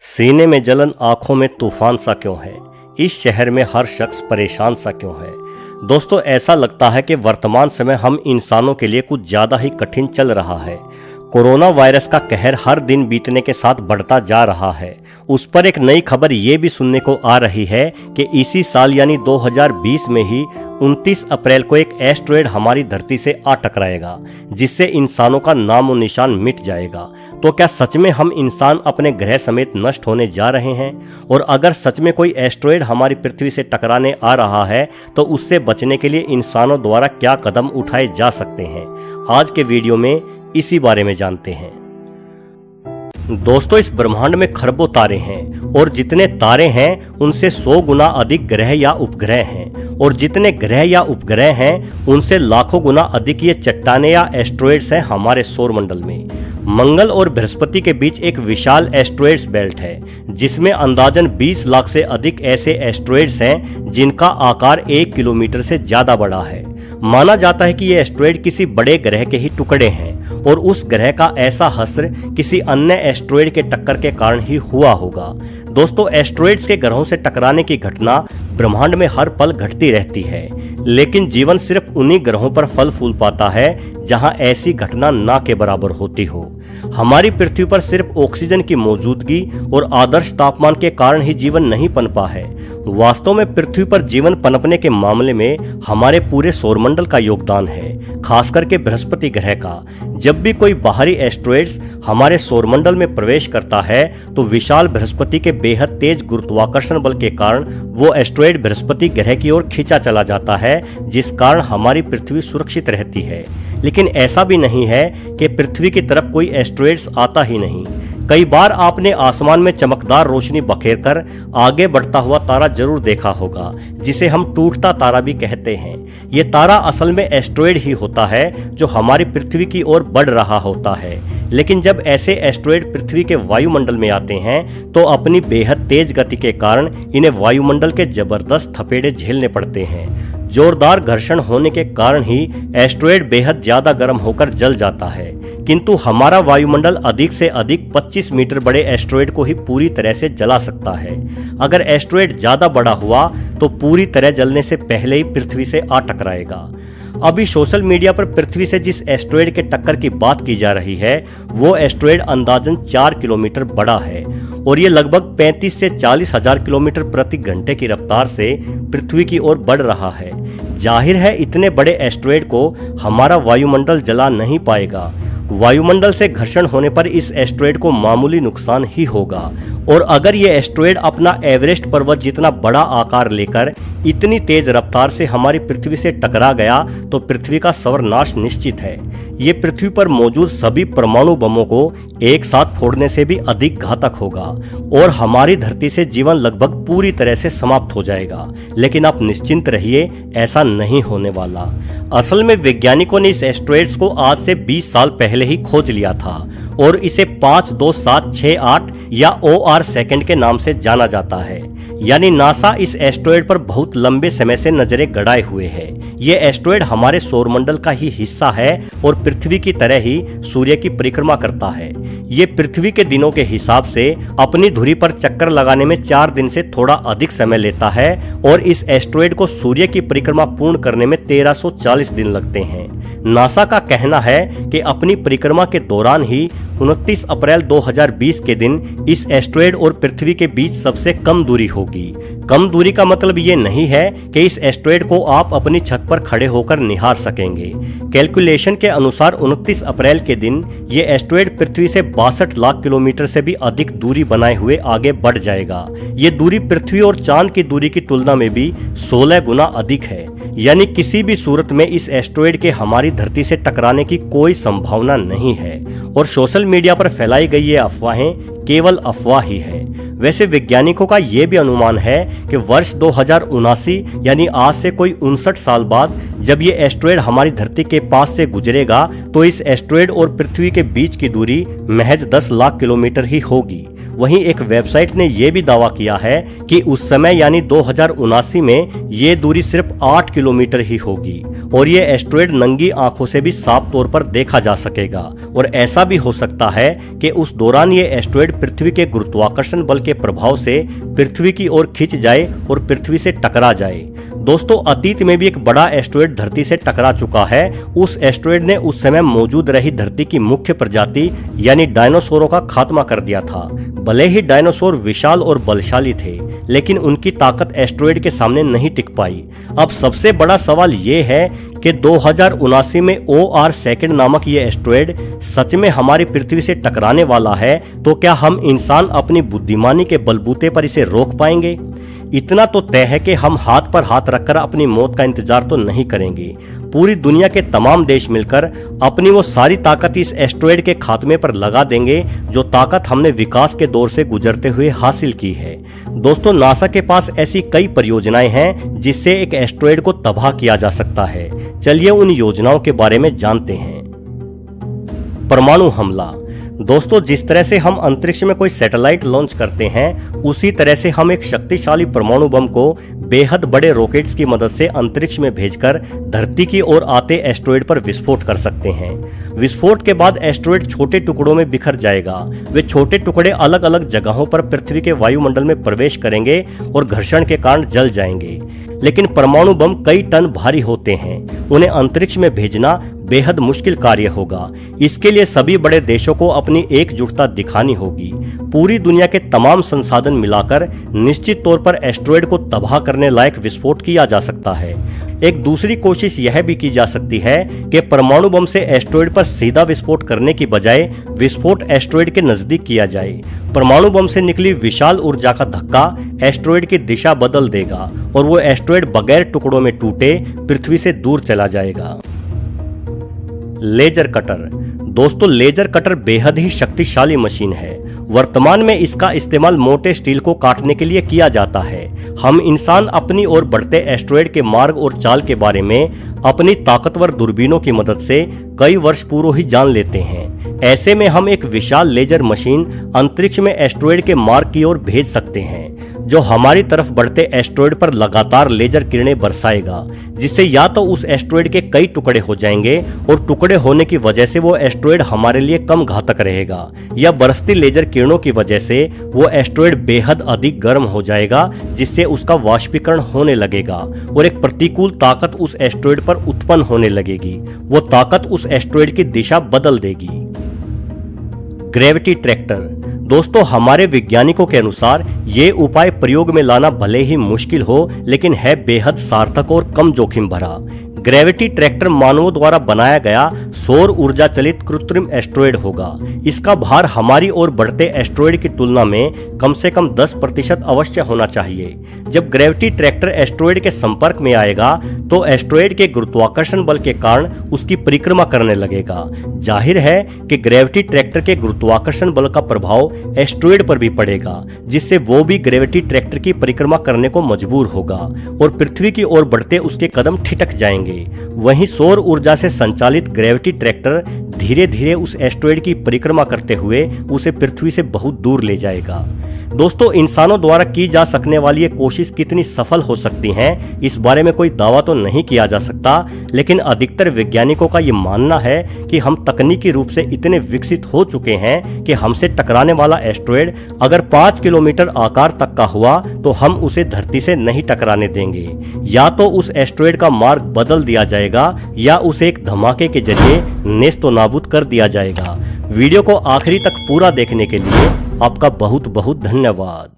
सीने में जलन, आंखों में तूफान सा क्यों है? इस शहर में हर शख्स परेशान सा क्यों है? दोस्तों, ऐसा लगता है कि वर्तमान समय हम इंसानों के लिए कुछ ज्यादा ही कठिन चल रहा है। कोरोना वायरस का कहर हर दिन बीतने के साथ बढ़ता जा रहा है। उस पर एक नई खबर ये भी सुनने को आ रही है कि इसी साल यानी 2020 में ही 29 अप्रैल को एक एस्टेरॉयड हमारी धरती से आ टकराएगा, जिससे इंसानों का नामो निशान मिट जाएगा। तो क्या सच में हम इंसान अपने ग्रह समेत नष्ट होने जा रहे हैं? और अगर सच में कोई एस्टेरॉयड हमारी पृथ्वी से टकराने आ रहा है तो उससे बचने के लिए इंसानों द्वारा क्या कदम उठाए जा सकते हैं? आज के वीडियो में इसी बारे में जानते हैं। दोस्तों, इस ब्रह्मांड में खरबों तारे हैं और जितने तारे हैं उनसे 100 गुना अधिक ग्रह या उपग्रह हैं, और जितने ग्रह या उपग्रह हैं उनसे लाखों गुना अधिक ये चट्टानें या एस्टेरॉयड्स हैं हमारे सौरमंडल में। मंगल और बृहस्पति के बीच एक विशाल एस्टेरॉयड्स बेल्ट है, जिसमें अंदाजन 20 लाख से अधिक ऐसे एस्टेरॉयड्स हैं जिनका आकार 1 किलोमीटर से ज्यादा बड़ा है। माना जाता है कि ये एस्टेरॉयड किसी बड़े ग्रह के ही टुकड़े हैं और उस ग्रह का ऐसा हश्र किसी अन्य एस्टेरॉयड के टक्कर के कारण ही हुआ होगा। दोस्तों, एस्टेरॉयड्स के ग्रहों से टकराने की घटना ब्रह्मांड में हर पल घटती रहती है, लेकिन जीवन सिर्फ उन्हीं ग्रहों पर फल फूल पाता है जहां ऐसी घटना ना के बराबर होती हो। हमारी पृथ्वी पर सिर्फ ऑक्सीजन की मौजूदगी और आदर्श तापमान के कारण ही जीवन नहीं पनपा है। वास्तव में पृथ्वी पर जीवन पनपने के मामले में हमारे पूरे सौरमंडल का योगदान है, खास करके बृहस्पति ग्रह का। जब भी कोई बाहरी एस्टेरॉयड्स हमारे सौरमंडल में प्रवेश करता है तो विशाल बृहस्पति के बेहद तेज गुरुत्वाकर्षण बल के कारण वो एस्टेरॉयड बृहस्पति ग्रह की ओर खींचा चला जाता है, जिस कारण हमारी पृथ्वी सुरक्षित रहती है। लेकिन ऐसा भी नहीं है कि पृथ्वी की तरफ कोई एस्टेरॉयड्स आता ही नहीं। कई बार आपने आसमान में चमकदार रोशनी बखेरकर आगे बढ़ता हुआ तारा जरूर देखा होगा, जिसे हम टूटता तारा भी कहते हैं। ये तारा असल में एस्टेरॉयड ही होता है जो हमारी पृथ्वी की ओर बढ़ रहा होता है। लेकिन जब ऐसे एस्टेरॉयड पृथ्वी के वायुमंडल में आते हैं तो अपनी बेहद तेज गति के कारण इन्हें वायुमंडल के जबरदस्त थपेड़े झेलने पड़ते हैं। जोरदार घर्षण होने के कारण ही एस्टेरॉयड बेहद ज्यादा गर्म होकर जल जाता है, किंतु हमारा वायुमंडल अधिक से अधिक 25 मीटर बड़े एस्टेरॉयड को ही पूरी तरह से जला सकता है। अगर एस्टेरॉयड ज्यादा बड़ा हुआ तो पूरी तरह जलने से पहले ही पृथ्वी से आ टकराएगा। अभी सोशल मीडिया पर पृथ्वी से जिस एस्टेरॉयड के टक्कर की बात की जा रही है वो एस्टेरॉयड अंदाजन 4 किलोमीटर बड़ा है और ये लगभग 35 से 40 हजार किलोमीटर प्रति घंटे की रफ्तार से पृथ्वी की ओर बढ़ रहा है। जाहिर है इतने बड़े एस्टेरॉयड को हमारा वायुमंडल जला नहीं पाएगा। वायुमंडल से घर्षण होने पर इस एस्टेरॉयड को मामूली नुकसान ही होगा, और अगर ये एस्टेरॉयड अपना एवरेस्ट पर्वत जितना बड़ा आकार लेकर इतनी तेज रफ्तार से हमारी पृथ्वी से टकरा गया तो पृथ्वी का सर्वनाश निश्चित है। ये पृथ्वी पर मौजूद सभी परमाणु बमों को एक साथ फोड़ने से भी अधिक घातक होगा और हमारी धरती से जीवन लगभग पूरी तरह से समाप्त हो जाएगा। लेकिन आप निश्चिंत रहिए, ऐसा नहीं होने वाला। असल में वैज्ञानिकों ने इस एस्टेरॉयड्स को आज से 20 साल पहले ही खोज लिया था और इसे 52768 या OR सेकंड के नाम से जाना जाता है। यानी नासा इस एस्टेरॉयड पर बहुत लंबे समय से नजरें गड़ाए हुए है। ये एस्टेरॉयड हमारे सौरमंडल का ही हिस्सा है और पृथ्वी की तरह ही सूर्य की परिक्रमा करता है। ये पृथ्वी के दिनों के हिसाब से अपनी धुरी पर चक्कर लगाने में 4 दिन से थोड़ा अधिक समय लेता है और इस एस्टेरॉयड को सूर्य की परिक्रमा पूर्ण करने में 1340 दिन लगते हैं। नासा का कहना है कि अपनी परिक्रमा के दौरान ही 29 अप्रैल 2020 के दिन इस एस्टेरॉयड और पृथ्वी के बीच सबसे कम दूरी होगी। कम दूरी का मतलब ये नहीं है कि इस एस्टेरॉयड को आप अपनी छत पर खड़े होकर निहार सकेंगे। कैलकुलेशन के अनुसार 29 अप्रैल के दिन ये एस्टेरॉयड पृथ्वी से 62 लाख किलोमीटर से भी अधिक दूरी बनाए हुए आगे बढ़ जाएगा। ये दूरी पृथ्वी और चांद की दूरी की तुलना में भी 16 गुना अधिक है। यानी किसी भी सूरत में इस एस्टेरॉयड के हमारी धरती से टकराने की कोई संभावना नहीं है और सोशल मीडिया पर फैलाई गई ये अफवाहें केवल अफवाह ही है। वैसे वैज्ञानिकों का यह भी अनुमान है कि वर्ष 2079 यानी आज से कोई 59 साल बाद जब ये एस्टेरॉयड हमारी धरती के पास से गुजरेगा तो इस एस्टेरॉयड और पृथ्वी के बीच की दूरी महज 10 लाख किलोमीटर ही होगी। वहीं एक वेबसाइट ने यह भी दावा किया है कि उस समय यानी 2079 में ये दूरी सिर्फ 8 किलोमीटर ही होगी और ये एस्ट्रॉयड नंगी आंखों से भी साफ तौर पर देखा जा सकेगा। और ऐसा भी हो सकता है कि उस दौरान ये एस्ट्रॉयड पृथ्वी के गुरुत्वाकर्षण बल के प्रभाव से पृथ्वी की ओर खिंच जाए और पृथ्वी से टकरा जाए। दोस्तों, अतीत में भी एक बड़ा एस्ट्रॉयड धरती से टकरा चुका है। उस एस्ट्रॉयड ने उस समय मौजूद रही धरती की मुख्य प्रजाति यानी डायनासोरों का खात्मा कर दिया था। भले ही डायनासोर विशाल और बलशाली थे, लेकिन उनकी ताकत एस्ट्रॉयड के सामने नहीं टिक पाई। अब सबसे बड़ा सवाल ये है कि 2079 में OR सेकंड नामक ये एस्ट्रॉयड सच में हमारी पृथ्वी से टकराने वाला है, तो क्या हम इंसान अपनी बुद्धिमानी के बलबूते पर इसे रोक पाएंगे? इतना तो तय है कि हम हाथ पर हाथ रखकर अपनी मौत का इंतजार तो नहीं करेंगे। पूरी दुनिया के तमाम देश मिलकर अपनी वो सारी ताकत इस एस्ट्रॉयड के खात्मे पर लगा देंगे जो ताकत हमने विकास के दौर से गुजरते हुए हासिल की है। दोस्तों, नासा के पास ऐसी कई परियोजनाएं हैं जिससे एक एस्ट्रॉयड को तबाह किया जा सकता है। चलिए उन योजनाओं के बारे में जानते हैं। परमाणु हमला। दोस्तों, जिस तरह से हम अंतरिक्ष में कोई सैटेलाइट लॉन्च करते हैं, उसी तरह से हम एक शक्तिशाली परमाणु बम को बेहद बड़े रॉकेट्स की मदद से अंतरिक्ष में भेजकर धरती की ओर आते एस्ट्रॉयड पर विस्फोट कर सकते हैं। विस्फोट के बाद एस्ट्रॉयड छोटे टुकड़ों में बिखर जाएगा। वे छोटे टुकड़े अलग अलग जगहों पर पृथ्वी के वायुमंडल में प्रवेश करेंगे और घर्षण के कारण जल जाएंगे। लेकिन परमाणु बम कई टन भारी होते हैं, उन्हें अंतरिक्ष में भेजना बेहद मुश्किल कार्य होगा। इसके लिए सभी बड़े देशों को अपनी एकजुटता दिखानी होगी। पूरी दुनिया के तमाम संसाधन मिलाकर निश्चित तौर पर एस्ट्रॉयड को तबाह करने लायक विस्फोट किया जा सकता है। एक दूसरी कोशिश यह भी की जा सकती है कि परमाणु बम से एस्ट्रॉयड पर सीधा विस्फोट करने की बजाय विस्फोट एस्ट्रॉयड के नजदीक किया जाए। परमाणु बम से निकली विशाल ऊर्जा का धक्का एस्ट्रॉयड की दिशा बदल देगा और वो एस्ट्रॉयड बगैर टुकड़ों में टूटे पृथ्वी से दूर चला जाएगा। Laser cutter. दोस्तों, लेजर कटर बेहद ही शक्तिशाली मशीन है। वर्तमान में इसका इस्तेमाल मोटे स्टील को काटने के लिए किया जाता है। हम इंसान अपनी ओर बढ़ते एस्ट्रॉयड के मार्ग और चाल के बारे में अपनी ताकतवर दूरबीनों की मदद से कई वर्ष पूर्व ही जान लेते हैं। ऐसे में हम एक विशाल लेजर मशीन अंतरिक्ष में एस्ट्रॉयड के मार्ग की ओर भेज सकते हैं, जो हमारी तरफ बढ़ते एस्ट्रॉयड पर लगातार लेजर किरणें बरसाएगा, जिससे या तो उस एस्ट्रॉयड के कई टुकड़े हो जाएंगे और टुकड़े होने की वजह से वो एस्ट्रॉयड हमारे लिए कम घातक रहेगा, या बरसती लेजर किरणों की वजह से वो एस्ट्रॉयड बेहद अधिक गर्म हो जाएगा, जिससे उसका वाष्पीकरण होने लगेगा और एक प्रतिकूल ताकत उस एस्ट्रॉयड पर उत्पन्न होने लगेगी। वो ताकत उस एस्ट्रॉयड की दिशा बदल देगी। Gravity tractor. दोस्तों, हमारे वैज्ञानिकों के अनुसार ये उपाय प्रयोग में लाना भले ही मुश्किल हो, लेकिन है बेहद सार्थक और कम जोखिम भरा। ग्रेविटी ट्रैक्टर मानवों द्वारा बनाया गया सौर ऊर्जा चलित कृत्रिम एस्ट्रॉयड होगा। इसका भार हमारी ओर बढ़ते एस्ट्रॉयड की तुलना में कम से कम 10% अवश्य होना चाहिए। जब ग्रेविटी ट्रैक्टर एस्ट्रॉयड के संपर्क में आएगा तो एस्ट्रॉयड के गुरुत्वाकर्षण बल के कारण उसकी परिक्रमा करने लगेगा। जाहिर है कि ग्रेविटी ट्रैक्टर के गुरुत्वाकर्षण बल का प्रभाव एस्ट्रॉयड पर भी पड़ेगा, जिससे वो भी ग्रेविटी ट्रैक्टर की परिक्रमा करने को मजबूर होगा और पृथ्वी की ओर बढ़ते उसके कदम ठिठक जाएंगे। वहीं सौर ऊर्जा से संचालित ग्रेविटी ट्रैक्टर धीरे धीरे उस एस्ट्रॉयड की परिक्रमा करते हुए उसे पृथ्वी से बहुत दूर ले जाएगा। दोस्तों, इंसानों द्वारा की जा सकने वाली ये कोशिश कितनी सफल हो सकती है, इस बारे में कोई दावा तो नहीं किया जा सकता, लेकिन अधिकतर वैज्ञानिकों का ये मानना है कि हम तकनीकी रूप से इतने विकसित हो चुके हैं कि हमसे टकराने वाला एस्ट्रॉयड अगर 5 किलोमीटर आकार तक का हुआ तो हम उसे धरती से नहीं टकराने देंगे। या तो उस एस्ट्रॉयड का मार्ग बदल दिया जाएगा या उसे एक धमाके के जरिए नेस्तो नाबूद कर दिया जाएगा। वीडियो को आखिरी तक पूरा देखने के लिए आपका बहुत बहुत धन्यवाद।